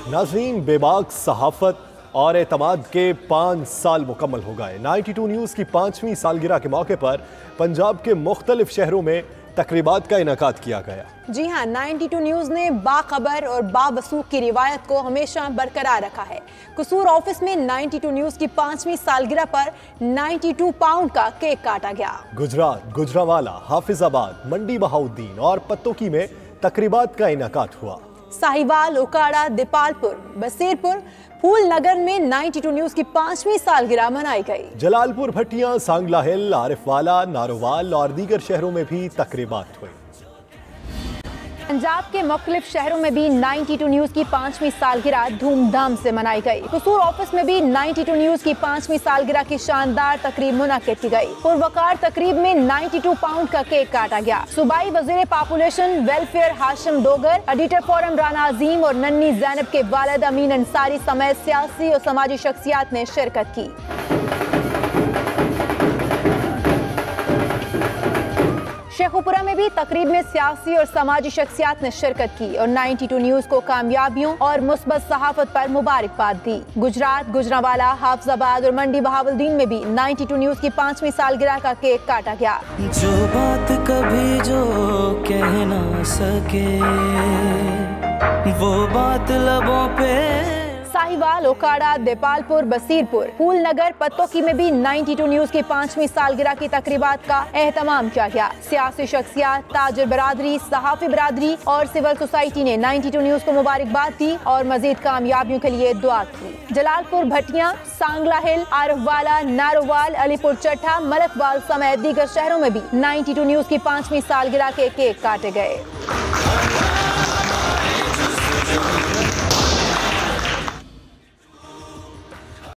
नाज़रीन, बेबाक सहाफ़त और एतमाद के 5 साल मुकम्मल हो गए। 92 न्यूज़ की 5वीं सालगिरह के मौके पर पंजाब के मुख्तलिफ शहरों में तकरीबात का इनेकाद किया गया। जी हाँ, 92 न्यूज़ ने बाखबर और बावसूख की रिवायत को हमेशा बरकरार रखा है। कसूर ऑफिस में 92 न्यूज़ की 5वीं सालगिरह पर 92 पाउंड का केक काटा गया। गुजरात, गुजरावाला, हाफिजाबाद, मंडी बहाउद्दीन और पत्तोकी में तकरीबात का इनेकाद हुआ। साहिवाल, उकाड़ा, दीपालपुर, बसीरपुर, फूलनगर में 92 न्यूज़ की 5वीं सालगिरह मनाई गई। जलालपुर, भट्टियां, सांगला हिल, आरिफवाला, नारोवाल और दीगर शहरों में भी तकरीबात हुई। पंजाब के मुख्तलिफ शहरों में भी 92 न्यूज़ की 5वीं सालगिरह धूमधाम से मनाई गई। कसूर ऑफिस में भी 92 न्यूज़ की 5वीं सालगिरह की शानदार तकरीब मुनक्किद की गई। पुरवकार तकरीब में 92 पाउंड का केक काटा गया। सूबाई वज़ीर population welfare Hashim Dogar, editor forum Rana Azeem और नन्नी जैनब के वालिद अमीन अंसारी समेत सियासी और समाजी शख्सियात ने शिरकत की। शेखुपुरा में भी तकरीब में सियासी और समाजी शख्सियात ने शिरकत की और 92 न्यूज़ को कामयाबियों और मुस्बत सहाफत पर मुबारकबाद दी। गुजरात, गुजरावाला, हाफिजाबाद और मंडी बहाउद्दीन में भी 92 न्यूज़ की 5वीं सालगिरह का केक काटा गया। जो बात कभी जो कह ना सके वो बात लबों पे। साहिवाल, ओकाड़ा, दीपालपुर, बसीरपुर, फूलनगर, पत्तोकी में भी 92 न्यूज़ की 5वीं सालगिरह की तकरीबात का एहतमाम किया गया। सियासी शख्सियात, ताजिर बरादरी, सहाफ़ी बरादरी और सिविल सोसाइटी ने 92 न्यूज़ को मुबारकबाद दी और मजीद कामयाबियों के लिए दुआ की। जलालपुर, भट्टियां, सांगला हिल, आरिफवाला, नारोवाल, अलीपुर चट्टा, मलकवाल समेत दीगर शहरों में भी 92 न्यूज़ की 5वीं सालगिरह के केक काटे गए।